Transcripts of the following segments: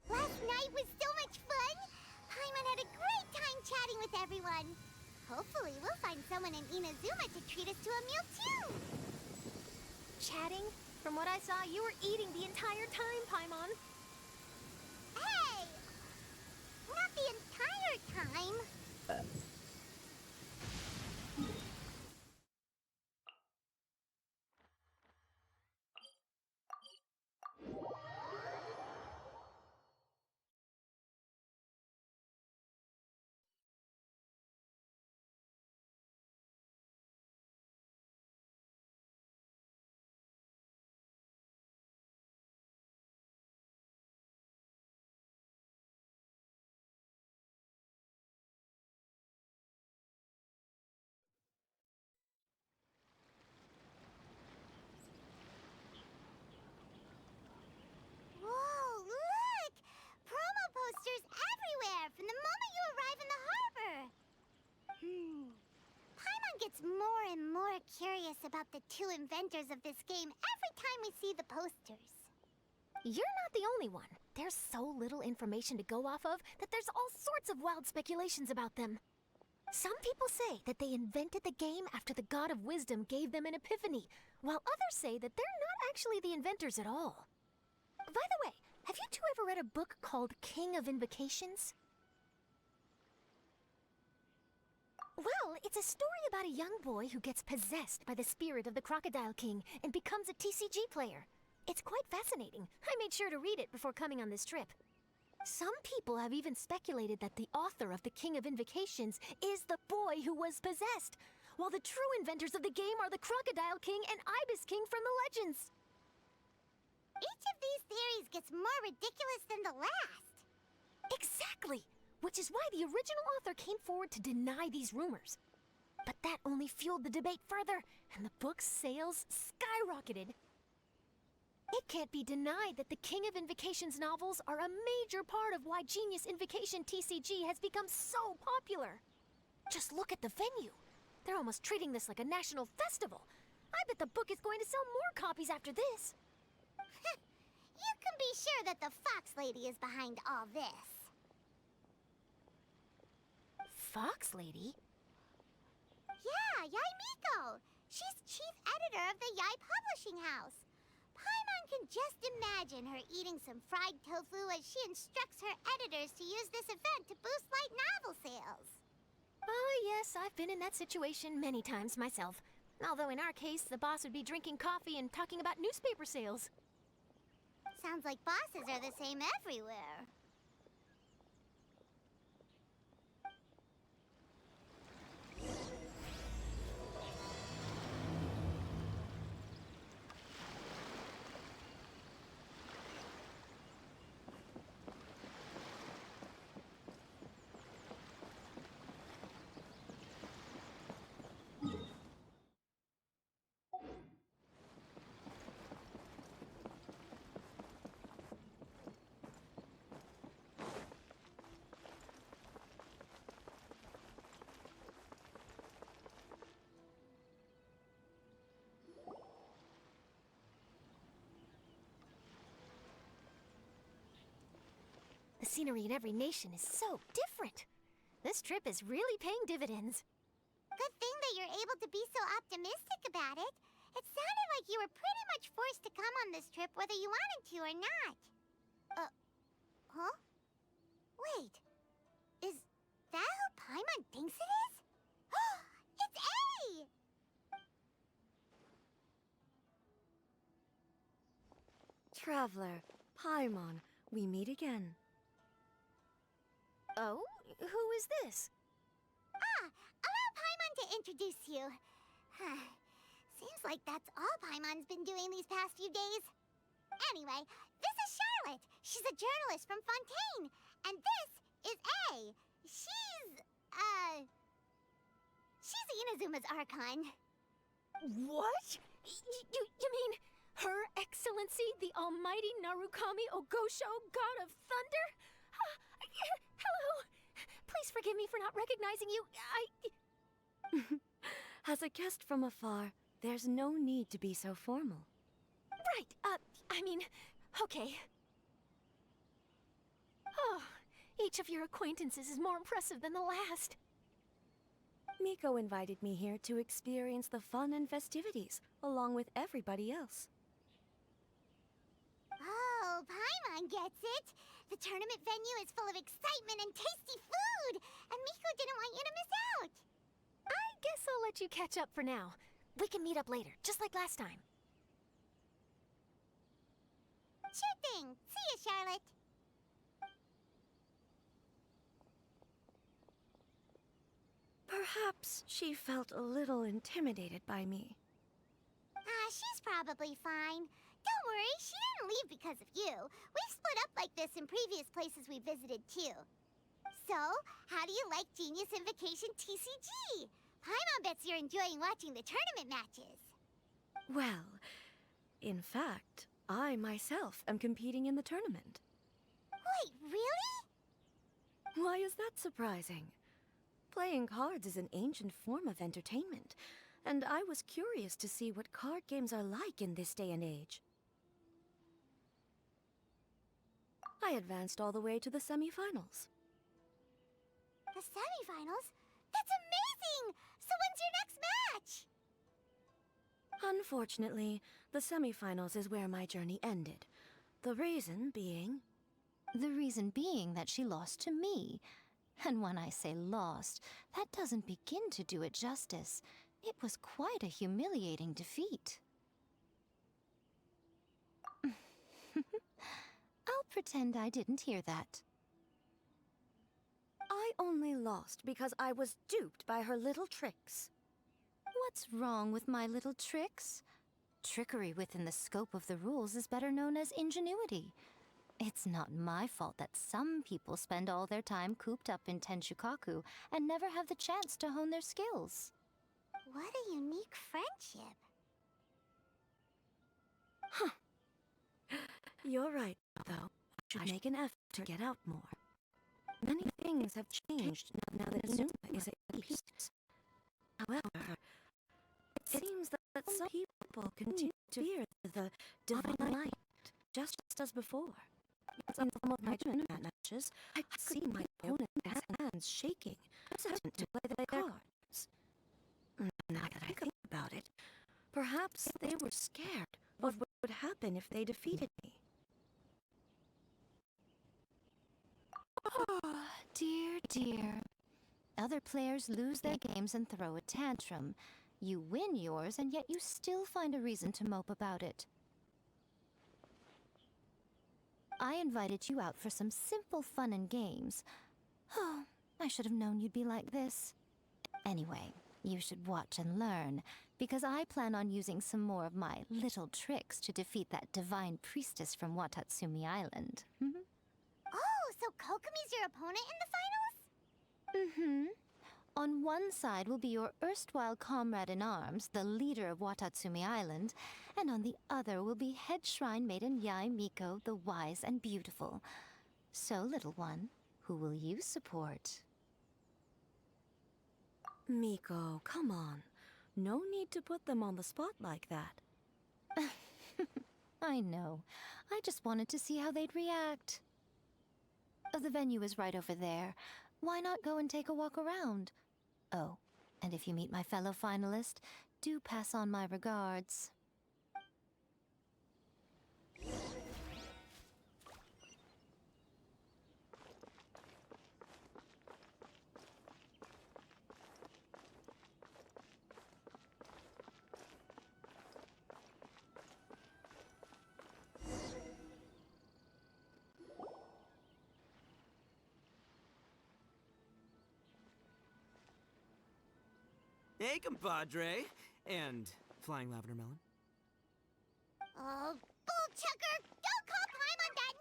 Last night was so much fun! Paimon had a great time chatting with everyone. Hopefully we'll find someone in Inazuma to treat us to a meal too! Chatting? From what I saw, you were eating the entire time, Paimon. Hey! Not the entire time! Whoa, look! Promo posters everywhere from the moment you arrive in the harbor! Paimon gets more and more curious about the two inventors of this game every time we see the posters. You're not the only one. There's so little information to go off of that there's all sorts of wild speculations about them. Some people say that they invented the game after the God of Wisdom gave them an epiphany, while others say that they're not actually the inventors at all. By the way, have you two ever read a book called King of Invocations? Well, it's a story about a young boy who gets possessed by the spirit of the Crocodile King and becomes a TCG player. It's quite fascinating. I made sure to read it before coming on this trip. Some people have even speculated that the author of the King of Invocations is the boy who was possessed, while the true inventors of the game are the Crocodile King and Ibis King from the legends. Each of these theories gets more ridiculous than the last. Exactly! Which is why the original author came forward to deny these rumors. But that only fueled the debate further, and the book's sales skyrocketed. It can't be denied that the King of Invocations novels are a major part of why Genius Invocation TCG has become so popular. Just look at the venue. They're almost treating this like a national festival. I bet the book is going to sell more copies after this. You can be sure that the Fox Lady is behind all this. Fox Lady? Yeah, Yai Miko. She's chief editor of the Yai Publishing House. Paimon can just imagine her eating some fried tofu as she instructs her editors to use this event to boost light novel sales. Oh, yes, I've been in that situation many times myself. Although in our case, the boss would be drinking coffee and talking about newspaper sales. Sounds like bosses are the same everywhere. The scenery in every nation is so different. This trip is really paying dividends. Good thing that you're able to be so optimistic about it. It sounded like you were pretty much forced to come on this trip whether you wanted to or not. Huh? Wait. Is that who Paimon thinks it is? It's A! Traveler, Paimon, we meet again. Oh? Who is this? Allow Paimon to introduce you. Seems like that's all Paimon's been doing these past few days. Anyway, this is Charlotte. She's a journalist from Fontaine. And this is A. She's Inazuma's Archon. What? You mean Her Excellency, the Almighty Narukami Ogosho, God of Thunder? Hello. Please forgive me for not recognizing you. As a guest from afar, there's no need to be so formal. Right, okay. Oh, each of your acquaintances is more impressive than the last. Miko invited me here to experience the fun and festivities, along with everybody else. Oh, Paimon gets it. The tournament venue is full of excitement and tasty food, and Miko didn't want you to miss out. I guess I'll let you catch up for now. We can meet up later, just like last time. Sure thing. See you, Charlotte. Perhaps she felt a little intimidated by me. She's probably fine. Don't worry, she didn't leave because of you. We've split up like this in previous places we visited, too. So, how do you like Genius Invocation TCG? Paimon bets you're enjoying watching the tournament matches. Well, in fact, I myself am competing in the tournament. Wait, really? Why is that surprising? Playing cards is an ancient form of entertainment, and I was curious to see what card games are like in this day and age. I advanced all the way to the semifinals. The semifinals? That's amazing! So when's your next match? Unfortunately, the semifinals is where my journey ended. The reason being... The reason being that she lost to me. And when I say lost, that doesn't begin to do it justice. It was quite a humiliating defeat. I'll pretend I didn't hear that. I only lost because I was duped by her little tricks. What's wrong with my little tricks? Trickery within the scope of the rules is better known as ingenuity. It's not my fault that some people spend all their time cooped up in Tenshukaku and never have the chance to hone their skills. What a unique friendship. Huh. You're right, though. I should make an effort to get out more. Many things have changed now that Azuma is at peace. However, it seems that some people continue to fear the divine light, just as before. In some of my tournament matches, I could see my opponent's hands shaking, hesitant to play their cards. Now that I think about it, perhaps they were scared of what would happen if they defeated me. Oh, dear, dear. Other players lose their games and throw a tantrum. You win yours, and yet you still find a reason to mope about it. I invited you out for some simple fun and games. Oh, I should have known you'd be like this. Anyway, you should watch and learn, because I plan on using some more of my little tricks to defeat that divine priestess from Watatsumi Island. Oh, so Kokomi's your opponent in the finals? On one side will be your erstwhile comrade in arms, the leader of Watatsumi Island, and on the other will be head shrine maiden Yae Miko, the wise and beautiful. So, little one, who will you support? Miko, come on. No need to put them on the spot like that. I know. I just wanted to see how they'd react. The venue is right over there. Why not go and take a walk around? Oh, and if you meet my fellow finalist, do pass on my regards. Hey, compadre. And Flying Lavender Melon. Oh, bullchucker! Don't call Paimon that in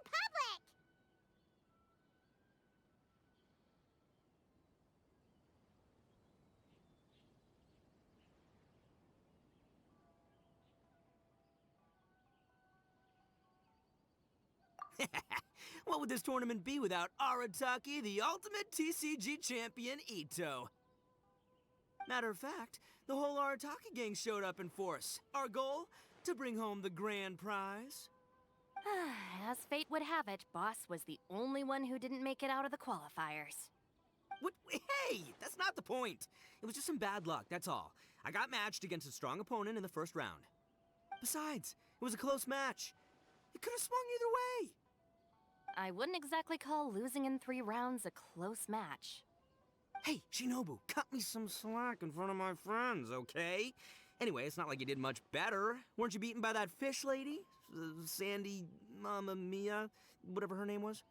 public! What would this tournament be without Arataki, the ultimate TCG champion, Ito? Matter of fact, the whole Arataki gang showed up in force. Our goal? to bring home the grand prize. As fate would have it, Boss was the only one who didn't make it out of the qualifiers. What? Hey, that's not the point. It was just some bad luck, that's all. I got matched against a strong opponent in the first round. Besides, it was a close match. It could have swung either way. I wouldn't exactly call losing in 3 rounds a close match. Hey, Shinobu, cut me some slack in front of my friends, okay? Anyway, it's not like you did much better. Weren't you beaten by that fish lady? Sandy Mamma Mia, whatever her name was?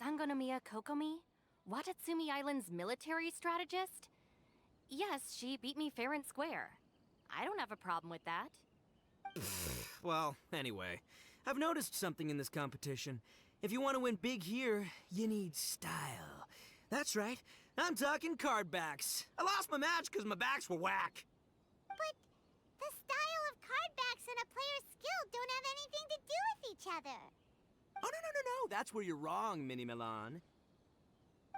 Sangonomiya Kokomi? Watatsumi Island's military strategist? Yes, she beat me fair and square. I don't have a problem with that. Well, anyway, I've noticed something in this competition. If you want to win big here, you need style. That's right, I'm talking card backs. I lost my match because my backs were whack. But the style of card backs and a player's skill don't have anything to do with each other. Oh, no, that's where you're wrong, Mini Milan.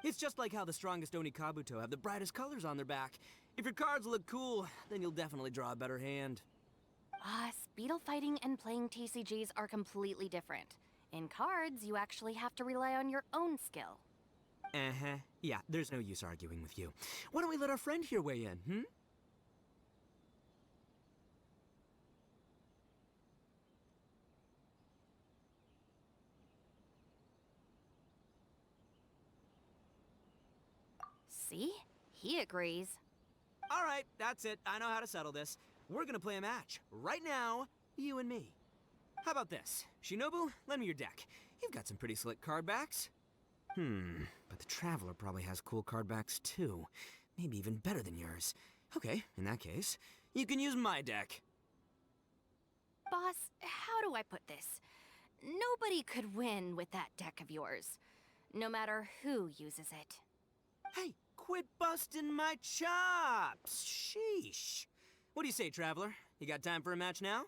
It's just like how the strongest Oni Kabuto have the brightest colors on their back. If your cards look cool, then you'll definitely draw a better hand. Speedle fighting and playing TCGs are completely different. In cards, you actually have to rely on your own skill. Uh-huh. Yeah, there's no use arguing with you. Why don't we let our friend here weigh in, hmm? See? He agrees. All right, that's it. I know how to settle this. We're gonna play a match. Right now, you and me. How about this? Shinobu, lend me your deck. You've got some pretty slick card backs. But the Traveler probably has cool card backs too. Maybe even better than yours. Okay, in that case, you can use my deck. Boss, how do I put this? Nobody could win with that deck of yours, no matter who uses it. Hey, quit busting my chops! Sheesh. What do you say, Traveler? You got time for a match now?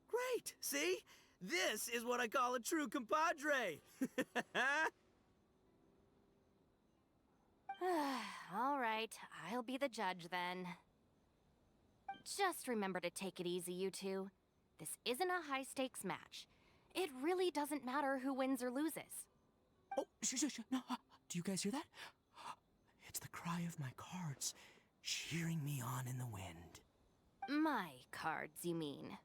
Great! See? This is what I call a true compadre! All right, I'll be the judge then. Just remember to take it easy, you two. This isn't a high-stakes match. It really doesn't matter who wins or loses. Oh, shush. No, do you guys hear that? It's the cry of my cards, cheering me on in the wind. My cards, you mean?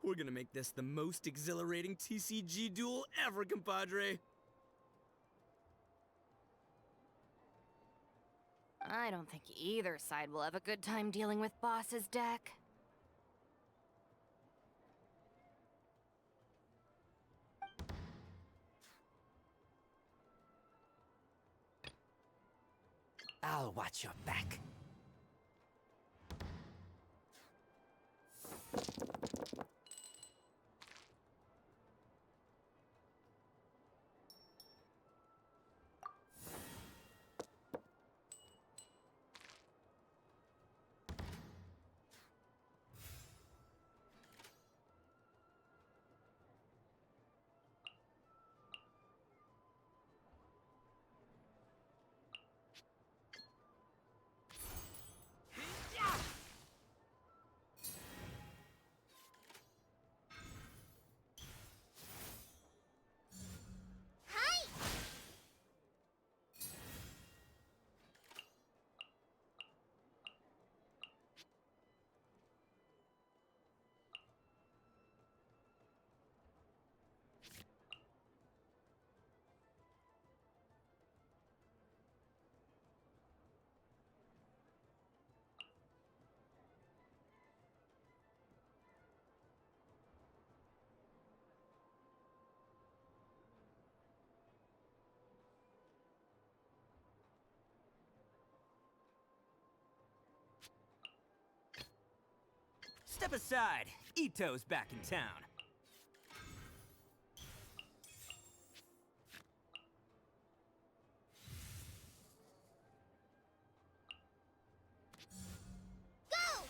We're gonna make this the most exhilarating TCG duel ever, compadre. I don't think either side will have a good time dealing with Boss's deck. I'll watch your back. Step aside. Ito's back in town. Go!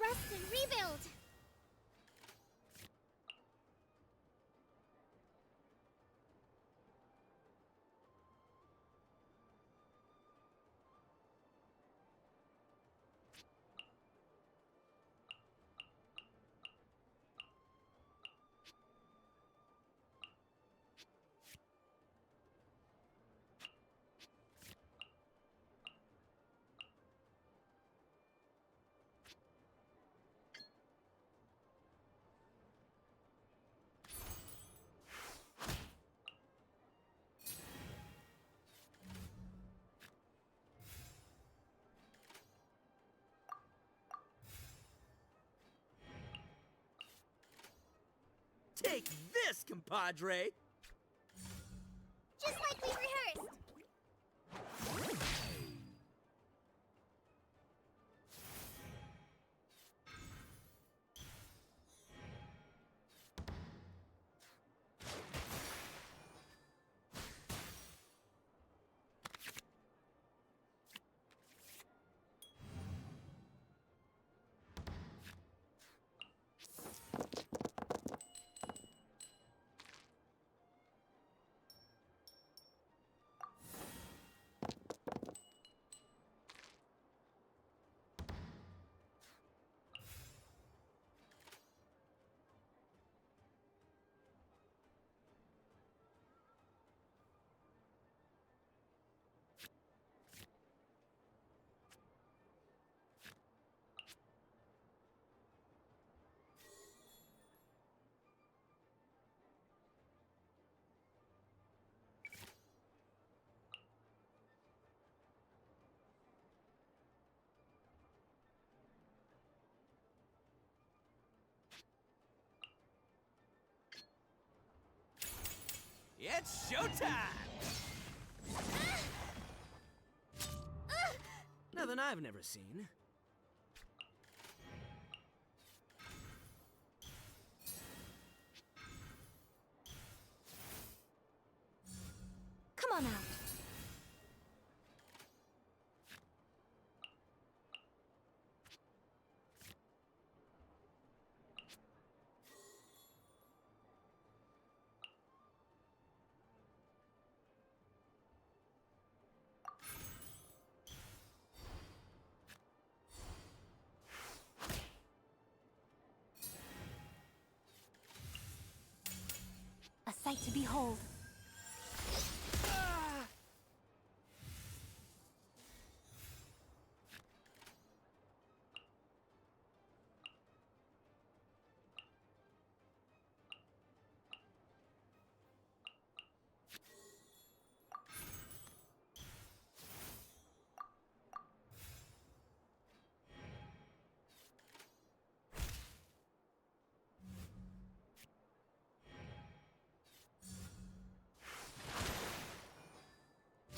Rest and rebuild! Take this, compadre! Just like we rehearsed! It's showtime! Nothing I've never seen. Come on out. A sight to behold.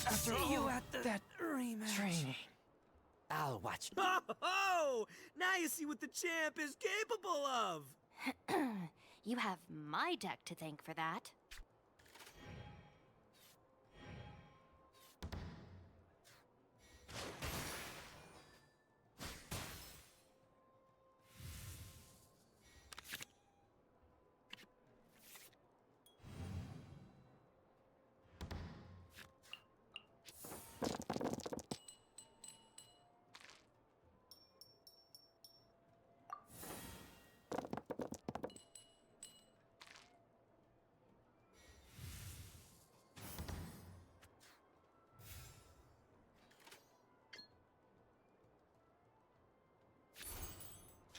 After See you all at that rematch. training, I'll watch. Oh! Now you see what the champ is capable of! You have my deck to thank for that.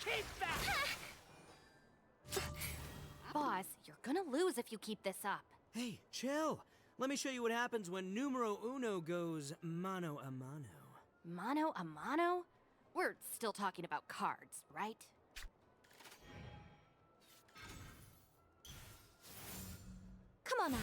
Keep back! Boss, you're gonna lose if you keep this up. Hey, chill. Let me show you what happens when numero uno goes mano a mano. Mano a mano? We're still talking about cards, right? Come on out.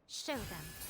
Show them.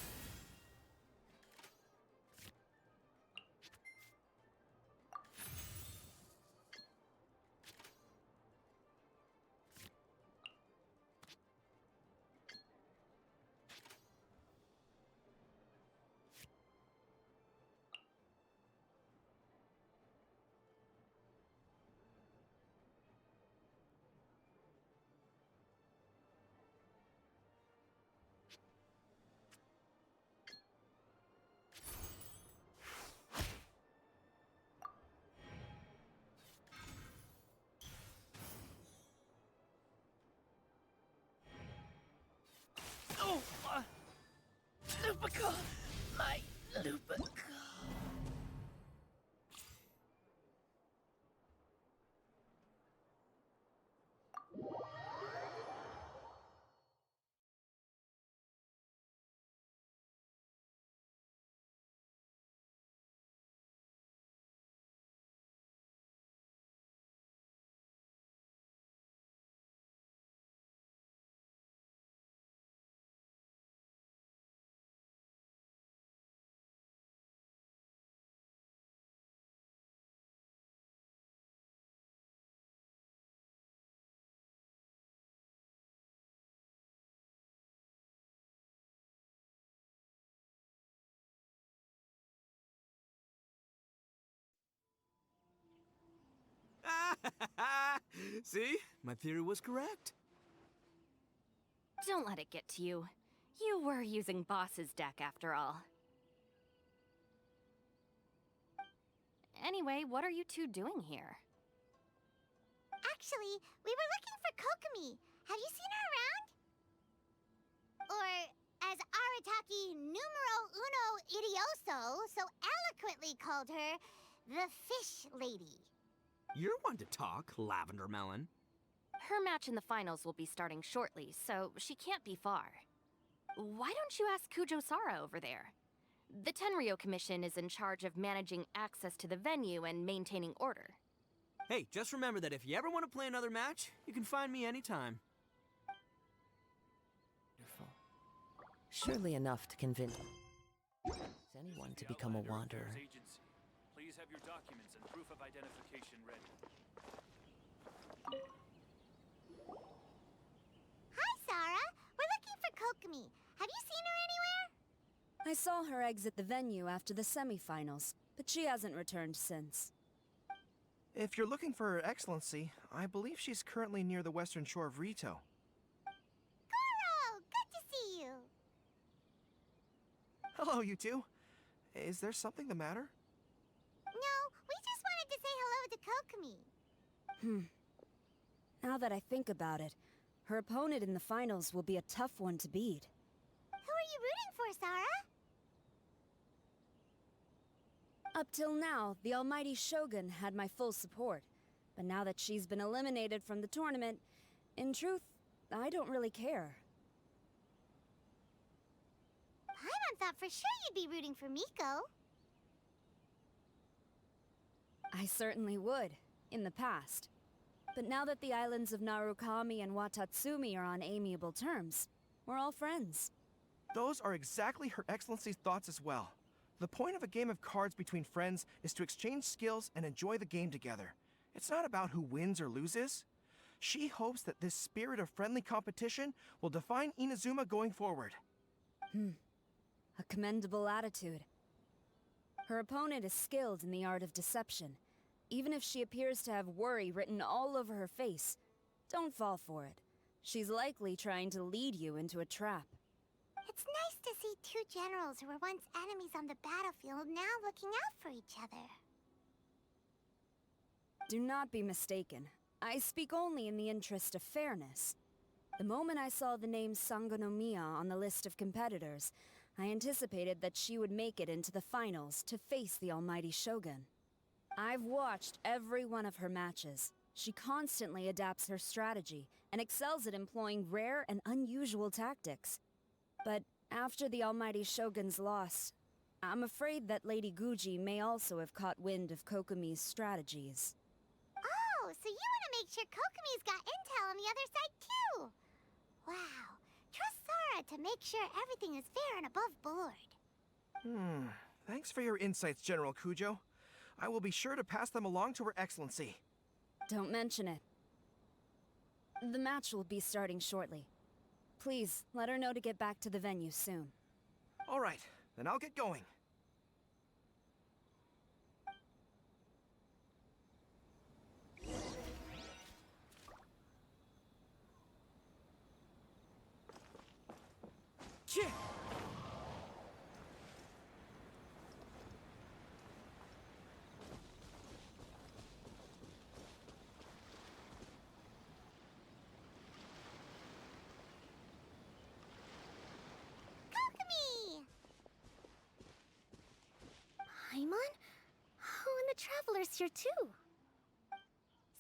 See? My theory was correct. Don't let it get to you. You were using Boss's deck after all. Anyway, what are you two doing here? Actually, we were looking for Kokomi. Have you seen her around? Or, as Arataki numero uno idioso so eloquently called her, the Fish Lady. You're one to talk, Lavender Melon. Her match in the finals will be starting shortly, so she can't be far. Why don't you ask Kujo Sara over there? The Tenryo Commission is in charge of managing access to the venue and maintaining order. Hey, just remember that if you ever want to play another match, you can find me anytime. Wonderful. Surely enough to convince anyone to become a wanderer. Agency. Please have your documents and proof of identification ready. Hi, Sara. We're looking for Kokomi. Have you seen her anywhere? I saw her exit the venue after the semifinals, but she hasn't returned since. If you're looking for Her Excellency, I believe she's currently near the western shore of Rito. Goro, good to see you. Hello, you two. Is there something the matter? No, we just wanted to say hello to Kokomi. Now that I think about it, her opponent in the finals will be a tough one to beat. Who are you rooting for, Sara? Up till now, the almighty Shogun had my full support. But now that she's been eliminated from the tournament, in truth, I don't really care. Paimon thought for sure you'd be rooting for Miko. I certainly would, in the past. But now that the islands of Narukami and Watatsumi are on amiable terms, we're all friends. Those are exactly Her Excellency's thoughts as well. The point of a game of cards between friends is to exchange skills and enjoy the game together. It's not about who wins or loses. She hopes that this spirit of friendly competition will define Inazuma going forward. A commendable attitude. Her opponent is skilled in the art of deception. Even if she appears to have worry written all over her face, don't fall for it. She's likely trying to lead you into a trap. It's nice to see two generals who were once enemies on the battlefield now looking out for each other. Do not be mistaken. I speak only in the interest of fairness. The moment I saw the name Sangonomiya on the list of competitors, I anticipated that she would make it into the finals to face the almighty Shogun. I've watched every one of her matches. She constantly adapts her strategy and excels at employing rare and unusual tactics. But after the almighty Shogun's loss, I'm afraid that Lady Guji may also have caught wind of Kokomi's strategies. Oh, so you want to make sure Kokomi's got intel on the other side too? Wow. Trust Sara to make sure everything is fair and above board. Thanks for your insights, General Kujo. I will be sure to pass them along to Her Excellency. Don't mention it. The match will be starting shortly. Please, let her know to get back to the venue soon. All right, then I'll get going. Chih! Kokomi! Paimon? Oh, and the Traveler's here too.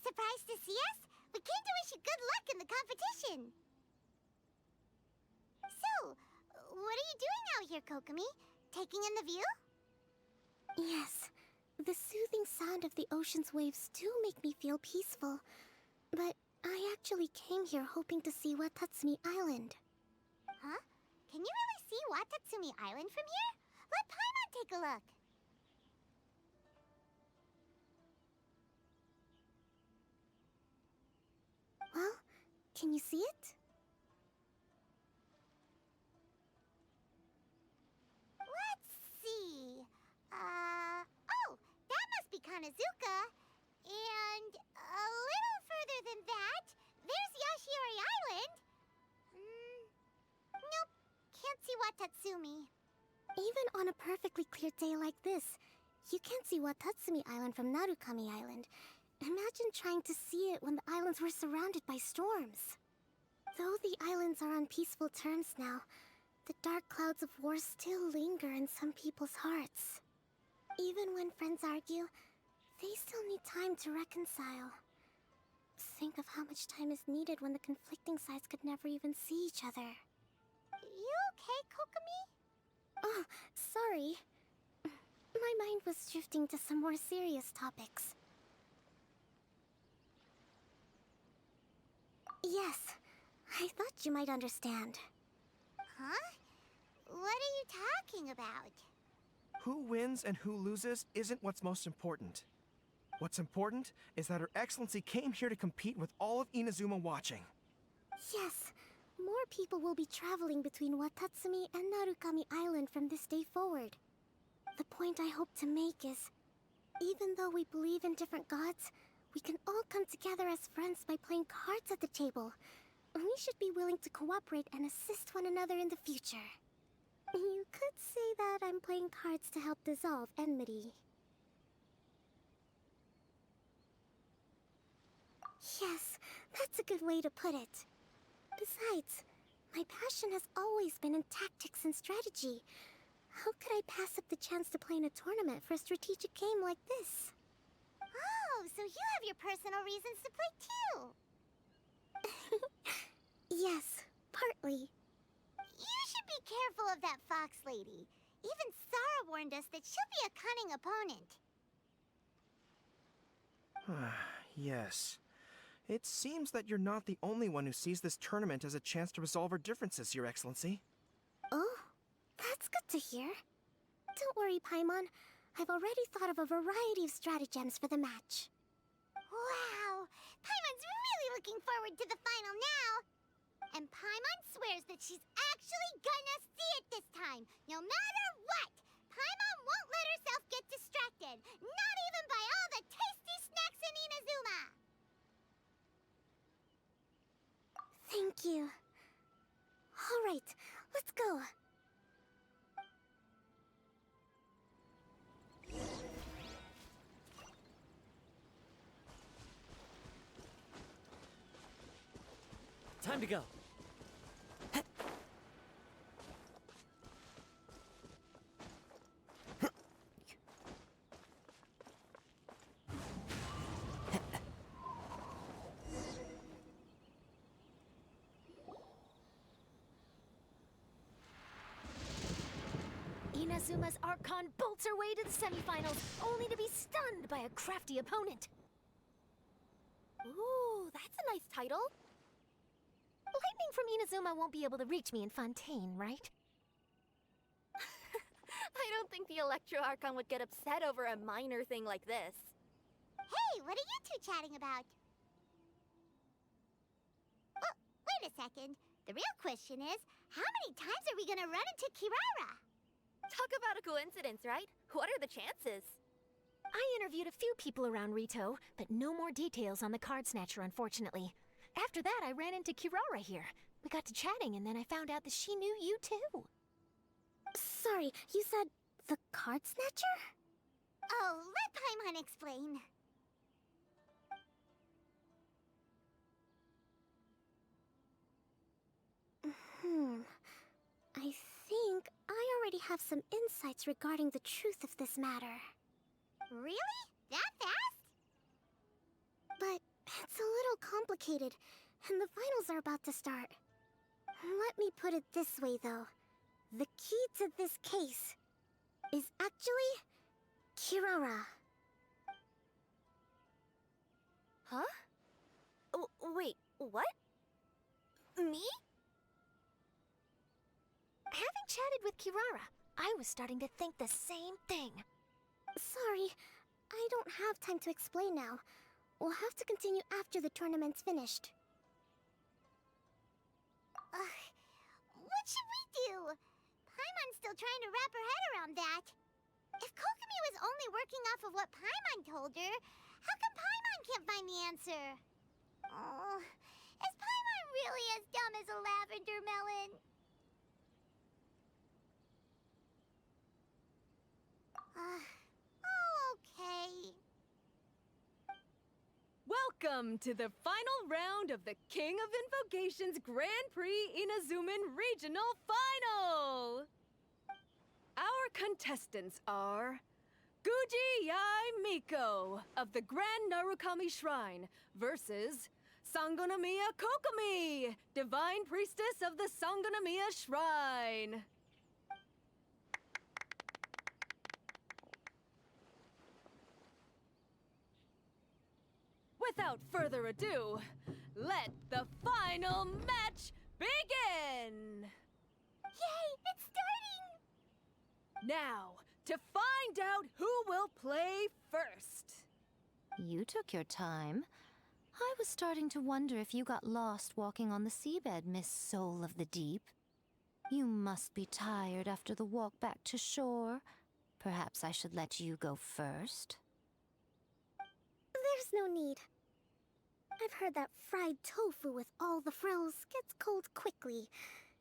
Surprised to see us? We came to wish you good luck in the competition. So, what are you doing out here, Kokomi? Taking in the view? Yes, the soothing sound of the ocean's waves do make me feel peaceful. But I actually came here hoping to see Watatsumi Island. Huh? Can you really see Watatsumi Island from here? Let Paimon take a look. Well, can you see it? Let's see. Oh, that must be Kanazuka. And a can't see Watatsumi. Even on a perfectly clear day like this, you can't see Watatsumi Island from Narukami Island. Imagine trying to see it when the islands were surrounded by storms. Though the islands are on peaceful terms now, the dark clouds of war still linger in some people's hearts. Even when friends argue, they still need time to reconcile. Think of how much time is needed when the conflicting sides could never even see each other. You okay, Kokomi? Oh, sorry. My mind was drifting to some more serious topics. Yes, I thought you might understand. Huh? What are you talking about? Who wins and who loses isn't what's most important. What's important is that Her Excellency came here to compete with all of Inazuma watching. Yes, more people will be traveling between Watatsumi and Narukami Island from this day forward. The point I hope to make is, even though we believe in different gods, we can all come together as friends by playing cards at the table. We should be willing to cooperate and assist one another in the future. You could say that I'm playing cards to help dissolve enmity. Yes, that's a good way to put it. Besides, my passion has always been in tactics and strategy. How could I pass up the chance to play in a tournament for a strategic game like this? Oh, so you have your personal reasons to play too. Yes, partly. You should be careful of that fox lady. Even Sara warned us that she'll be a cunning opponent. Yes. It seems that you're not the only one who sees this tournament as a chance to resolve our differences, Your Excellency. Oh, that's good to hear. Don't worry, Paimon. I've already thought of a variety of stratagems for the match. Wow! Paimon's really looking forward to the final now! And Paimon swears that she's actually gonna see it this time, no matter what! Paimon won't let herself get distracted, not even by all the tasty snacks in Inazuma! Thank you. All right, let's go. Time to go. Inazuma's Archon bolts her way to the semifinals, only to be stunned by a crafty opponent. Ooh, that's a nice title. Lightning from Inazuma won't be able to reach me in Fontaine, right? I don't think the Electro Archon would get upset over a minor thing like this. Hey, what are you two chatting about? Oh, wait a second. The real question is, how many times are we gonna run into Kirara? Talk about a coincidence, right? What are the chances? I interviewed a few people around Rito, but no more details on the Card Snatcher, unfortunately. After that, I ran into Kirara here. We got to chatting, and then I found out that she knew you too. Sorry, you said the Card Snatcher? Oh, let Paimon explain. I think I already have some insights regarding the truth of this matter. Really? That fast? But it's a little complicated, and the finals are about to start. Let me put it this way, though. The key to this case is actually Kirara. Huh? Oh, wait, what? Me? Having chatted with Kirara, I was starting to think the same thing. Sorry, I don't have time to explain now. We'll have to continue after the tournament's finished. What should we do? Paimon's still trying to wrap her head around that. If Kokomi was only working off of what Paimon told her, how come Paimon can't find the answer? Oh, is Paimon really as dumb as a lavender melon? Welcome to the final round of the King of Invocations Grand Prix Inazuman Regional Final! Our contestants are Guji Yai Miko of the Grand Narukami Shrine versus Sangonomiya Kokomi, Divine Priestess of the Sangonomiya Shrine. Without further ado, let the final match begin! Yay, it's starting! Now, to find out who will play first. You took your time. I was starting to wonder if you got lost walking on the seabed, Miss Soul of the Deep. You must be tired after the walk back to shore. Perhaps I should let you go first. There's no need. I've heard that fried tofu with all the frills gets cold quickly.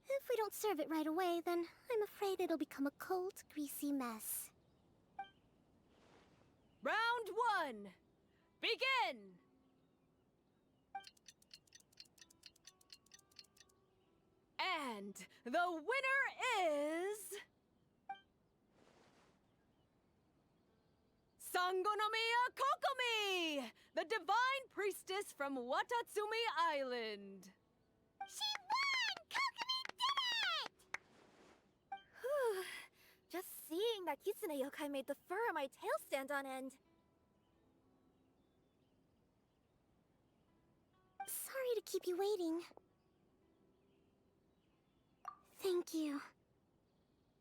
If we don't serve it right away, then I'm afraid it'll become a cold, greasy mess. Round 1, begin! And the winner is... Sangonomiya Kokomi, the Divine Priestess from Watatsumi Island. She won! Kokomi did it! Whew. Just seeing that Kitsune yokai made the fur on my tail stand on end. Sorry to keep you waiting. Thank you.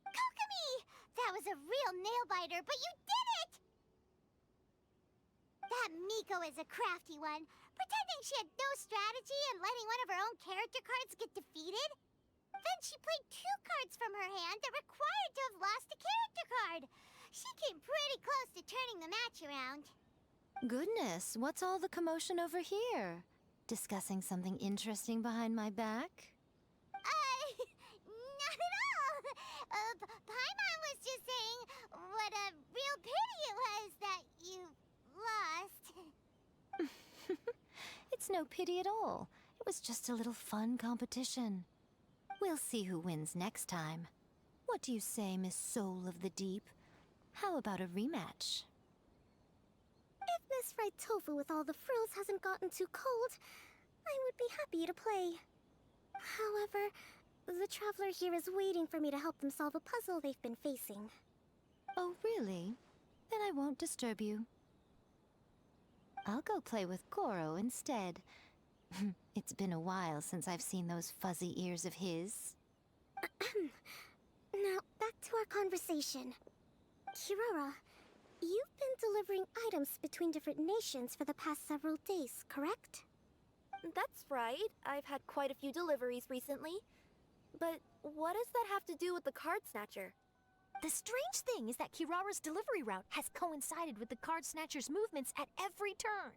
Kokomi! That was a real nail-biter, but you did it! That Miko is a crafty one, pretending she had no strategy and letting one of her own character cards get defeated. Then she played 2 cards from her hand that required to have lost a character card. She came pretty close to turning the match around. Goodness, what's all the commotion over here? Discussing something interesting behind my back? Not at all. Paimon was just saying what a real pity it was that you lost. It's no pity at all. It was just a little fun competition. We'll see who wins next time. What do you say, Miss Soul of the Deep? How about a rematch? If Miss Fried Tofu with all the frills hasn't gotten too cold, I would be happy to play. However, the traveler here is waiting for me to help them solve a puzzle they've been facing. Oh, really? Then I won't disturb you. I'll go play with Goro instead. It's been a while since I've seen those fuzzy ears of his. Now, back to our conversation. Kirara, you've been delivering items between different nations for the past several days, correct? That's right. I've had quite a few deliveries recently. But what does that have to do with the card snatcher? The strange thing is that Kirara's delivery route has coincided with the Card Snatcher's movements at every turn.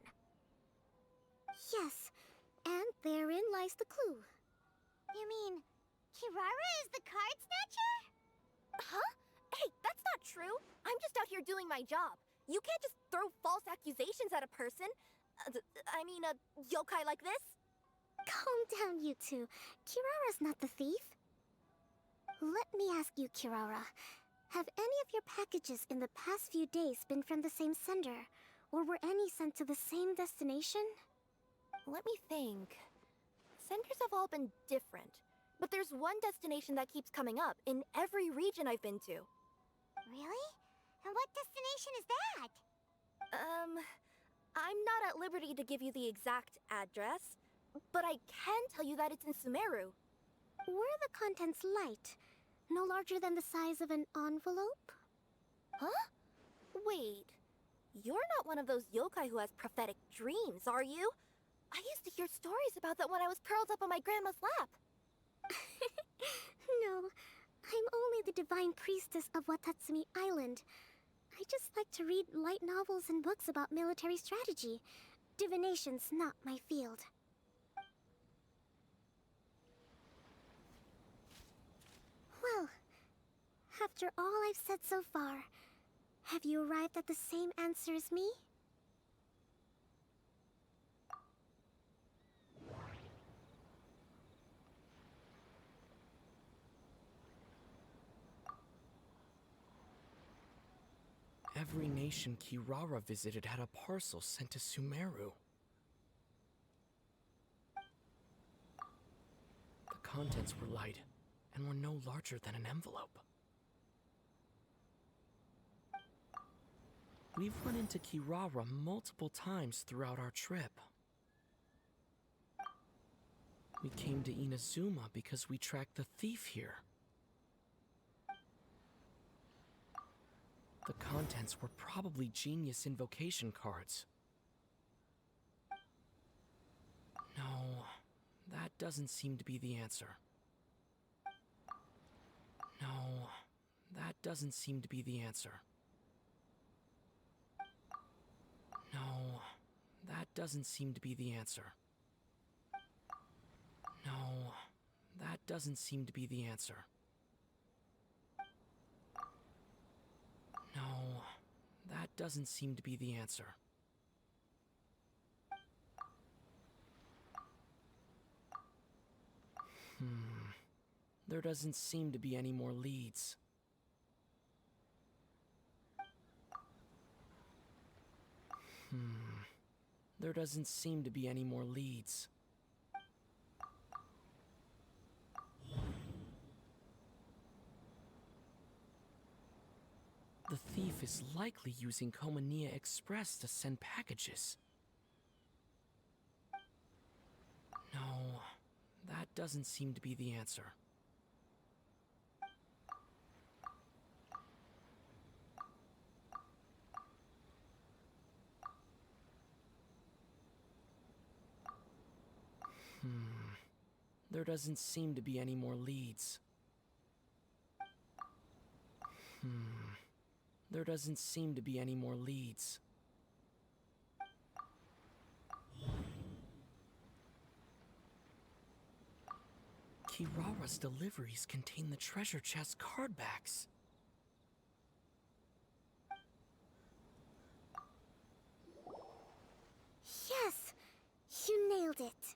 Yes, and therein lies the clue. You mean, Kirara is the card snatcher? Huh? Hey, that's not true. I'm just out here doing my job. You can't just throw false accusations at a person. I mean, a yokai like this. Calm down, you two. Kirara's not the thief. Let me ask you, Kirara. Have any of your packages in the past few days been from the same sender? Or were any sent to the same destination? Let me think. Senders have all been different. But there's one destination that keeps coming up in every region I've been to. Really? And what destination is that? I'm not at liberty to give you the exact address, but I can tell you that it's in Sumeru. Were the contents light? No larger than the size of an envelope? Huh? Wait. You're not one of those yokai who has prophetic dreams, are you? I used to hear stories about that when I was curled up on my grandma's lap. No, I'm only the Divine Priestess of Watatsumi Island. I just like to read light novels and books about military strategy. Divination's not my field. Well, after all I've said so far, have you arrived at the same answer as me? Every nation Kirara visited had a parcel sent to Sumeru. The contents were light and were no larger than an envelope. We've run into Kirara multiple times throughout our trip. We came to Inazuma because we tracked the thief here. The contents were probably genius invocation cards. No, that doesn't seem to be the answer. No, that doesn't seem to be the answer. No, that doesn't seem to be the answer. No, that doesn't seem to be the answer. No, that doesn't seem to be the answer. There doesn't seem to be any more leads. There doesn't seem to be any more leads. The thief is likely using Komania Express to send packages. No, that doesn't seem to be the answer. There doesn't seem to be any more leads. There doesn't seem to be any more leads. Kirara's deliveries contain the treasure chest card backs. Yes! You nailed it.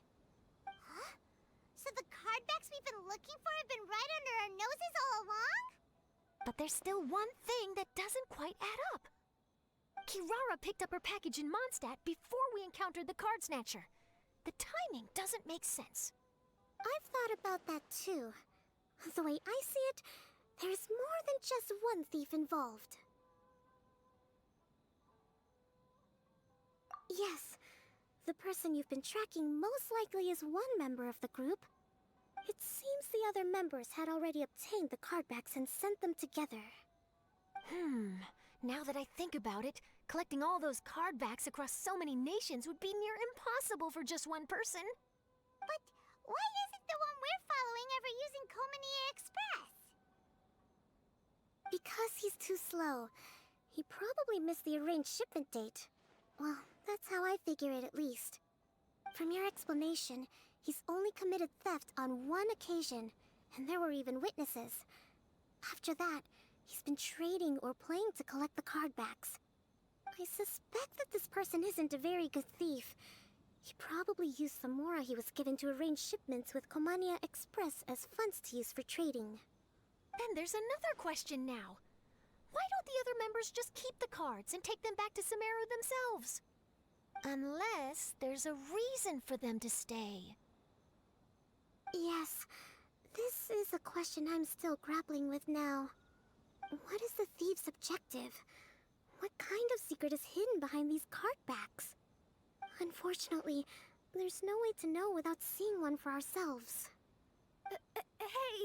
Huh? So the card backs we've been looking for have been right under our noses all along? But there's still one thing that doesn't quite add up. Kirara picked up her package in Mondstadt before we encountered the card snatcher. The timing doesn't make sense. I've thought about that too. The way I see it, there's more than just one thief involved. Yes, the person you've been tracking most likely is one member of the group. It seems the other members had already obtained the cardbacks and sent them together. Now that I think about it, collecting all those cardbacks across so many nations would be near impossible for just one person. But why isn't the one we're following ever using Komania Express? Because he's too slow. He probably missed the arranged shipment date. Well, that's how I figure it at least. From your explanation, he's only committed theft on one occasion, and there were even witnesses. After that, he's been trading or playing to collect the cardbacks. I suspect that this person isn't a very good thief. He probably used the mora he was given to arrange shipments with Komania Express as funds to use for trading. Then there's another question now. Why don't the other members just keep the cards and take them back to Sumeru themselves? Unless there's a reason for them to stay. Yes, this is a question I'm still grappling with now. What is the thief's objective? What kind of secret is hidden behind these cardbacks? Unfortunately, there's no way to know without seeing one for ourselves. Hey,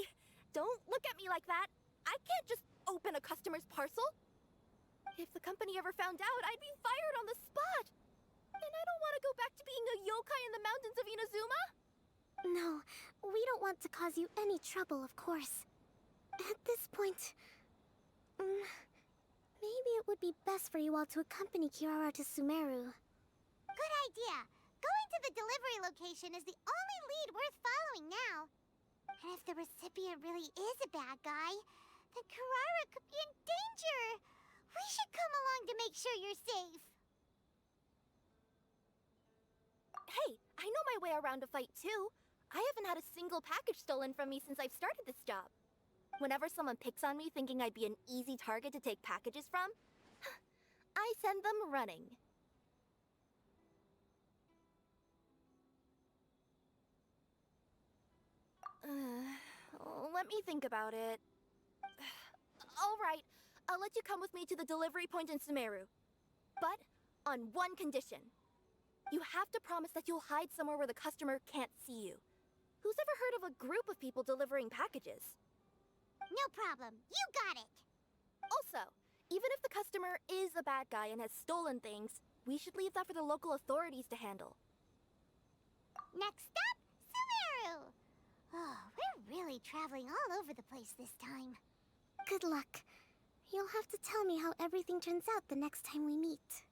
don't look at me like that. I can't just open a customer's parcel. If the company ever found out, I'd be fired on the spot. And I don't want to go back to being a yokai in the mountains of Inazuma. No, we don't want to cause you any trouble, of course. At this point, maybe it would be best for you all to accompany Kirara to Sumeru. Good idea. Going to the delivery location is the only lead worth following now. And if the recipient really is a bad guy, then Kirara could be in danger. We should come along to make sure you're safe. Hey, I know my way around a fight too. I haven't had a single package stolen from me since I've started this job. Whenever someone picks on me thinking I'd be an easy target to take packages from, send them running. Let me think about it. All right, I'll let you come with me to the delivery point in Sumeru. But on one condition. You have to promise that you'll hide somewhere where the customer can't see you. Who's ever heard of a group of people delivering packages? No problem. You got it. Also, even if the customer is a bad guy and has stolen things, we should leave that for the local authorities to handle. Next up, Sumeru! Oh, we're really traveling all over the place this time. Good luck. You'll have to tell me how everything turns out the next time we meet.